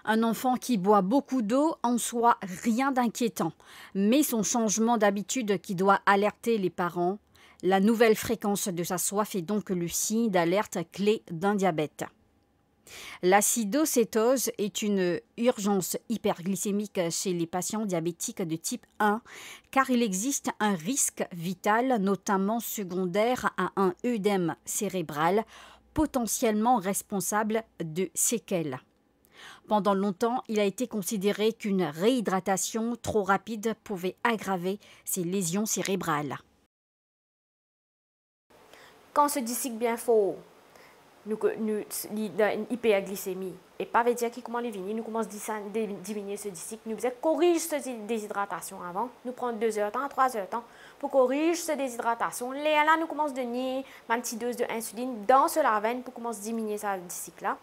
Un enfant qui boit beaucoup d'eau, en soi, rien d'inquiétant. Mais son changement d'habitude qui doit alerter les parents, la nouvelle fréquence de sa soif est donc le signe d'alerte clé d'un diabète. L'acidocétose est une urgence hyperglycémique chez les patients diabétiques de type 1 car il existe un risque vital, notamment secondaire à un œdème cérébral, potentiellement responsable de séquelles. Pendant longtemps, il a été considéré qu'une réhydratation trop rapide pouvait aggraver ces lésions cérébrales. Quand on se dit bien fort, nous dans une hyperglycémie, et pas veut dire qu'il commence à venir, nous commençons à diminuer ce disque, nous faisons corriger cette déshydratation avant, nous prenons 2 heures de temps, 3 heures de temps pour corriger cette déshydratation. Là, nous commençons à donner une petite dose d'insuline dans ce veine pour commencer à diminuer ce disque là.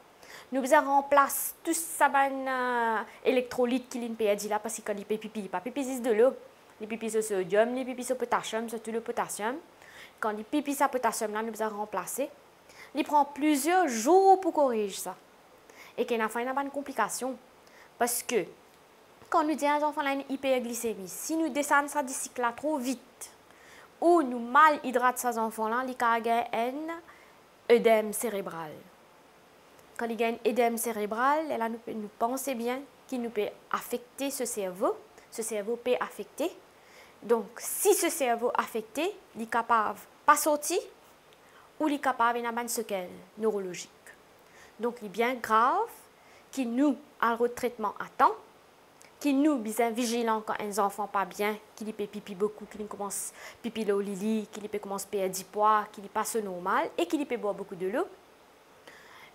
Nous faisons remplacer tout ça électrolyte qui est là parce que les pipi, pas pipi de l'eau, les pipi au sodium, les pipi au potassium, surtout le potassium. Quand les pipi au potassium là, nous faisons remplacer. Il prend plusieurs jours pour corriger ça. Et qu'il y a une complication. Parce que quand nous disons à un enfant une hyperglycémie, si nous descendons ça d'ici là trop vite, ou nous mal hydratons ces enfants-là, ils ont un œdème cérébral. Quand il y a un œdème cérébral, là, nous pensons bien qu'il nous peut affecter ce cerveau peut affecter. Donc, si ce cerveau est affecté, il est capable de pas sortir ou il est capable d'avoir une séquelle neurologique. Donc, il est bien grave qu'il nous a le traitement à temps, qu'il nous bien vigilant quand un enfant pas bien, qu'il peut pipi beaucoup, qu'il commence pipi l'eau lili, qu'il peut commencer à perdre du poids, qu'il passe normal et qu'il peut boire beaucoup de l'eau.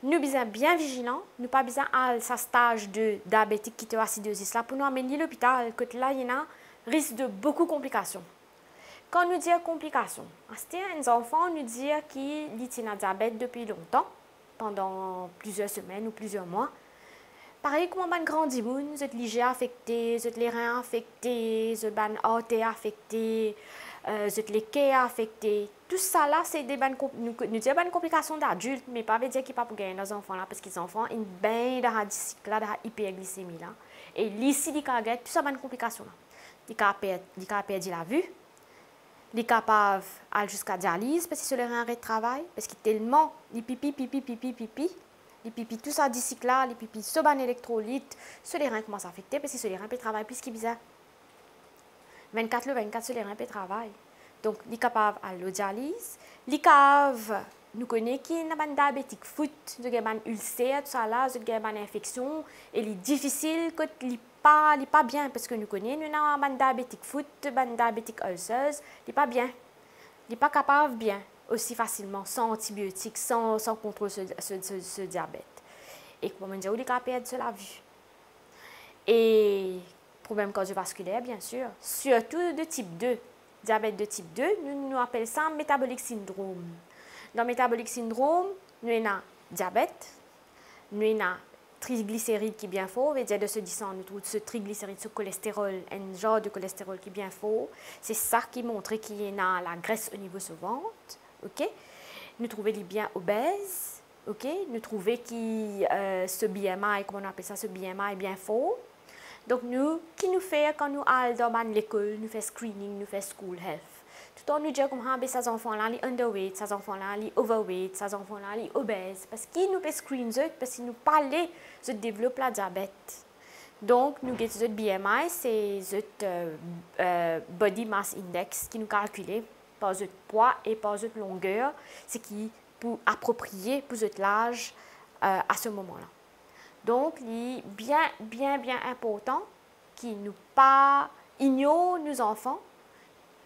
Nous sommes bien vigilants, nous pas besoin à ce stage de diabétique qui est acidosis là pour nous amener à l'hôpital, que là il y a risque de beaucoup de complications. Quand nous disons complications, c'est un enfant nous dit qu'il a un diabète depuis longtemps, pendant plusieurs semaines ou plusieurs mois. Pareil comme un grand dimoun, vous êtes léger affecté, vous êtes les reins affectés, vous êtes artères affectées, vous êtes les quais affectés. Tout ça là, c'est des bonnes complications d'adultes, mais pas veut dire qu'il n'y a pas pour gagner nos enfants là, parce qu'ils ont une bain de hyperglycémie là. Et ici, ils ont toutes ces bonnes complications là. Ils ont perdu la vue, ils sont capables d'aller jusqu'à la dialyse parce que c'est leur arrêt de travail, parce qu'ils tellement, ils pipi, les pipis, tout ça d'ici là, les pipis, ce ban électrolyte, ce les reins commencent à affecter parce que ce les reins peuvent travailler plus qu'ils bizarre. 24 le 24, ce les reins peuvent travailler. Donc, les capables à la dialyse, les capables, nous connaissons qui est un diabétique foot, nous avons un ulcère, tout ça là, nous avons une infection, et il est difficile, il n'est pas bien parce que nous connaissons, nous avons un diabétique foot, un diabétique ulcereuse, il n'est pas bien, il n'est pas capable bien aussi facilement, sans antibiotiques, sans contrôle ce diabète. Et comme on dit, il a perdu la vue. Et problème cardiovasculaire, bien sûr, surtout de type 2. Diabète de type 2, nous appelons ça métabolique syndrome. Dans le métabolique syndrome, nous avons diabète, nous avons triglycéride qui est bien fort, c'est-à-dire de ce sang, nous trouvons ce triglycéride, ce cholestérol, un genre de cholestérol qui est bien fort. C'est ça qui montre qu'il y a la graisse au niveau du ventre. Okay? Nous trouvons les bien obèses. Okay? Nous trouvons que ce BMI, comment on appelle ça, ce BMI est bien fort. Donc, qui nous fait quand nous allons dans l'école, nous faisons screening, nous faisons school health. Tout le temps, nous disons que ces enfants-là, ils sont underweight, ces enfants-là, ils sont overweight, ces enfants-là, ils sont obèses. Parce qu'ils nous fait screen, parce qu'ils nous parlent de développer le diabète. Donc, nous avons le BMI, c'est le Body Mass Index qui nous calcule par le poids et par la longueur, ce qui est approprié pour l'âge à ce moment-là. Donc, il est bien important qu'ils nous pas ignorent nos enfants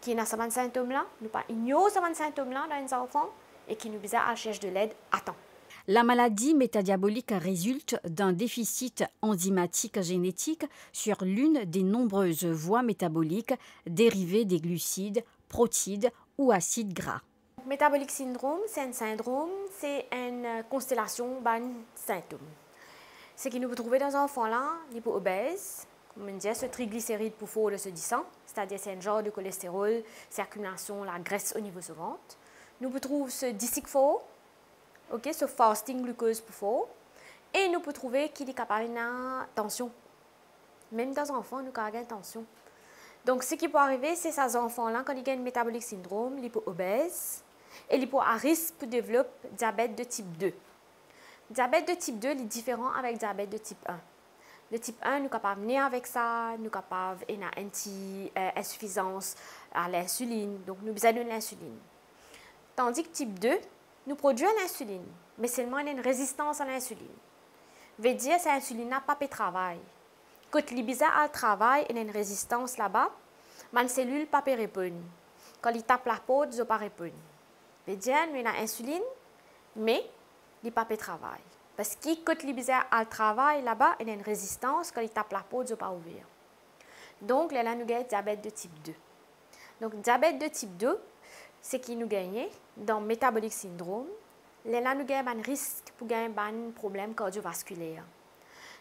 qui ont ces symptômes-là, nous pas ignorent ces symptômes-là dans les enfants et qui nous visent à chercher de l'aide à temps. La maladie métadiabolique résulte d'un déficit enzymatique génétique sur l'une des nombreuses voies métaboliques dérivées des glucides, protides ou acides gras. Métabolique syndrome, c'est un syndrome, c'est une constellation de symptômes. Ce qui nous peut trouver dans les enfants-là, ils sont obèses, comme on dit, ce triglycéride pour fort de ce sang, c'est-à-dire c'est un genre de cholestérol, circulation, la graisse au niveau du ventre. Nous pouvons trouver ce disque fort, okay, ce fasting glucose pour fort, Et nous pouvons trouver qu'il est capable de tension. Même dans les enfants, nous avons une tension. Donc, ce qui peut arriver, c'est ces enfants-là, quand ils ont un métabolique syndrome, ils sont obèses et ils sont à risque de développer diabète de type 2. Diabète de type 2 est différent avec diabète de type 1. Le type 1, nous sommes capables de venir avec ça, nous sommes capables d'une insuffisance à l'insuline, donc nous avons besoin de l'insuline. Tandis que type 2, nous produisons l'insuline, mais seulement une résistance à l'insuline. Veut dire que l'insuline n'a pas de travail. Quand les bizarres a le travail et une résistance là-bas, les cellules ne peuvent pas répondre. Quand ils tapent la peau, ils ne peuvent pas répondre. Veut dire nous avons l'insuline, mais ils ne peuvent pas travail. Parce que quand les bizarres a le travail là-bas, il y a une résistance, quand ils tapent la peau, ils ne peuvent pas ouvrir. Donc là, nous avons diabète de type 2. Donc, diabète de type 2, c'est qui nous gagne dans le métabolique syndrome. Là, nous avons un risque pour gagner un problème cardiovasculaire.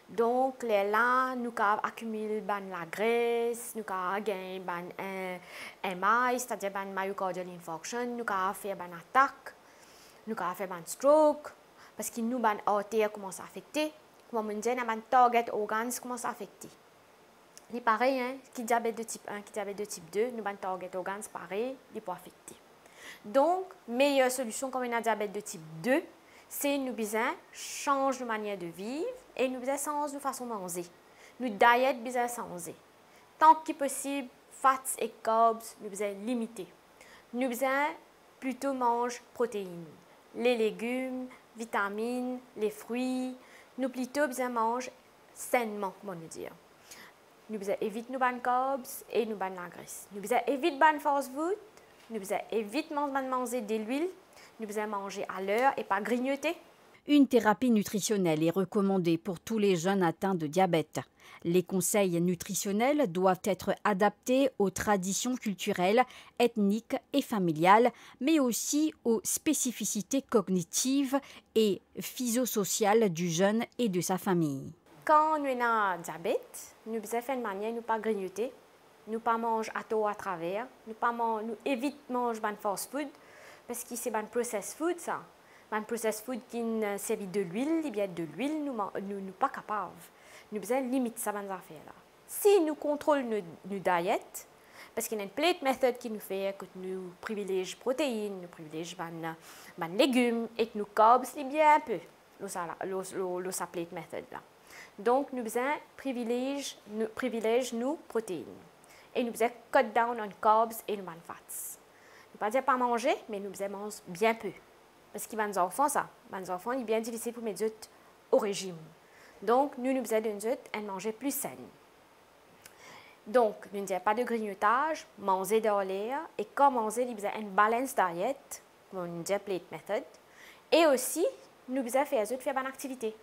Donc, là, nous avons accumulé la graisse, nous avons gagné un MI, c'est-à-dire un myocardial infarction, nous avons fait une attaque, nous avons fait un stroke, parce que nous, les artères commencent à affecter, comme on dit, les target organs commencent à affecter. C'est pareil, hein, qui diabète de type 1, qui diabète de type 2, nous, les target organs, pareil, ils peuvent affecter. Donc, meilleure solution quand on a diabète de type 2, c'est nous besoin changer de manière de vivre et nous besoin changer de façon de manger. Nous diète besoin changer. Tant que possible, fats et carbs, nous besoin limiter. Nous besoin plutôt manger protéines, les légumes, vitamines, les fruits. Nous plutôt besoin manger sainement, comment nous dire. Nous besoin éviter nos bonnes carbs et nos bonnes la graisse. Nous besoin éviter bonnes fast food. Nous besoin éviter manger de l'huile. Nous besoin manger à l'heure et pas grignoter. Une thérapie nutritionnelle est recommandée pour tous les jeunes atteints de diabète. Les conseils nutritionnels doivent être adaptés aux traditions culturelles, ethniques et familiales, mais aussi aux spécificités cognitives et physiosociales du jeune et de sa famille. Quand nous avons diabète, nous devons faire de manière ne pas grignoter, ne pas manger à tout à travers, nous évitons de manger de fast food, parce que c'est un processed food, ça. Un processed food qui servi de l'huile, il y a de l'huile, nous ne pas capables. Nous devons limiter ça, ces affaires-là. Si nous contrôlons nos diètes, parce qu'il y a une plate méthode qui nous fait que nous privilégions protéines, nous privilégions les légumes et que nous carbs, c'est bien un peu, la plate méthode là. Donc, nous devons privilégier nos protéines. Et nous devons cut down on carbs et les fats. Nous ne pas dire pas manger, mais nous devons manger bien peu. Parce que les enfants, les enfants, ils sont bien difficiles pour mettre au régime. Donc, nous devons de manger plus sain. Donc, nous ne disons pas de grignotage, manger dans l'air, et quand manger, nous devons une balance diet, comme on dit plate method. Et aussi, nous devons faire une activité.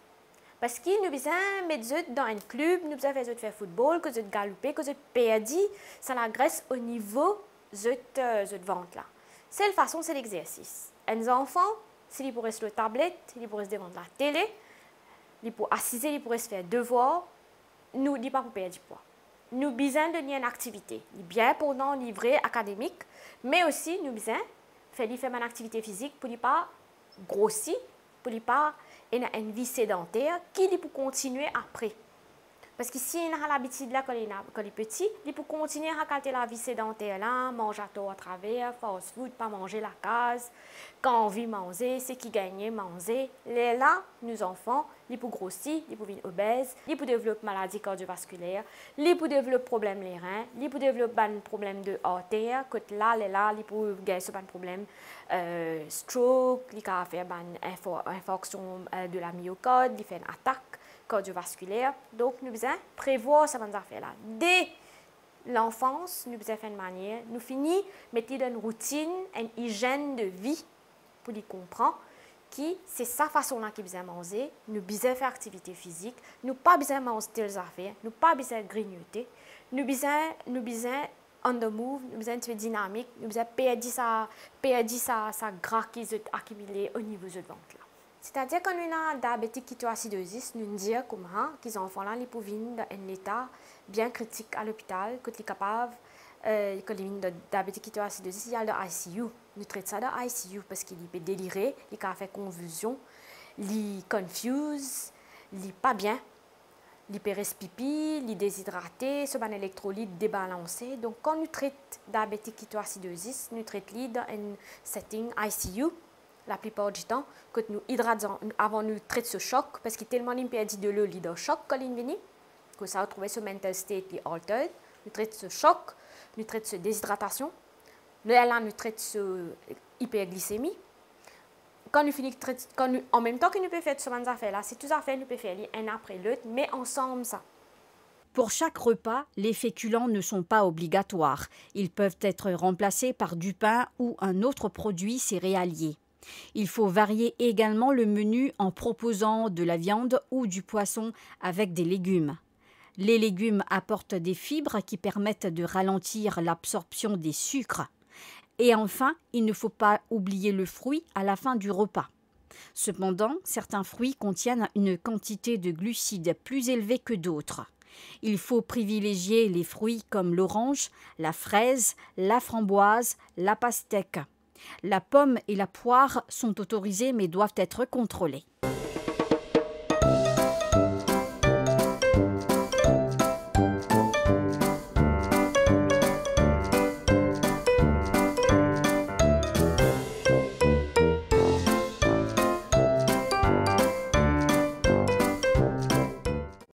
Parce que nous devons mettre dans un club, nous devons faire football, que nous galoper, que nous perdre, ça la graisse au niveau de ventre. C'est la façon, c'est l'exercice. Les enfants, s'ils pourraient sur la tablette, ils pourraient se devant la télé, ils pourraient assiser, ils pourraient se faire devoir, nous ne disons pas pour perdre du poids. Nous avons besoin de une activité, bien pour nous livrer académique, mais aussi nous avons besoin de faire une activité physique pour ne pas grossir, pour ne pas avoir une vie sédentaire qui peut continuer après. Parce que si on a l'habitude là quand il est petit, il peut continuer à garder la vie sédentaire là, manger à tout à travers, fast food, pas manger la case. Quand on vit manger, c'est qui gagne manger. Là, nos enfants, ils peuvent grossir, ils peuvent devenir obèses, ils peuvent développer maladie cardiovasculaire, ils peuvent développer problème des reins, ils peuvent développer un problème de artère, que là, ils peuvent gagner un problème stroke, ils peuvent faire une infarction de la myocarde, ils font une attaque cardiovasculaire. Donc, nous devons prévoir ces affaires-là. Dès l'enfance, nous devons faire une manière, nous finissons mettre une routine, une hygiène de vie pour les comprendre que c'est sa façon-là qu'ils besoin manger, nous besoin faire activité physique, nous pas besoin manger telles affaires, nous pas besoin grignoter, nous besoin on the move, nous besoin de dynamique, nous besoin perdre sa gras qui est accumulé au niveau du ventre là. C'est-à-dire quand on a diabétique kétoacidosis, nous disons comment ces enfants-là ils peuvent venir dans un état bien critique à l'hôpital, quand ils sont capables, quand ils viennent de diabétique kétoacidosis, il y a le ICU. Nous traitons ça dans l'ICU parce qu'il peut délirer, il peut faire confusion, il confuse, li pas bien, li peut pipi, li déshydraté, ce ban électrolyte débalancé. Donc quand nous traite diabétique ketoacidosis, nous traite li dans un setting ICU la plupart du temps que nous hydratons avant nous traite ce choc parce qu'il est tellement impédi de l'eau li dans choc quand il vient que ça a trouvé ce mental state li altered. Nous traite ce choc, nous traite ce déshydratation, là nous traite ce hyperglycémie. Quand nous finissons, en même temps que nous pouvons faire ce genre affaires là, c'est tout à fait nous pouvons faire un après l'autre, mais ensemble ça. Pour chaque repas, les féculents ne sont pas obligatoires. Ils peuvent être remplacés par du pain ou un autre produit céréalier. Il faut varier également le menu en proposant de la viande ou du poisson avec des légumes. Les légumes apportent des fibres qui permettent de ralentir l'absorption des sucres. Et enfin, il ne faut pas oublier le fruit à la fin du repas. Cependant, certains fruits contiennent une quantité de glucides plus élevée que d'autres. Il faut privilégier les fruits comme l'orange, la fraise, la framboise, la pastèque. La pomme et la poire sont autorisées mais doivent être contrôlées.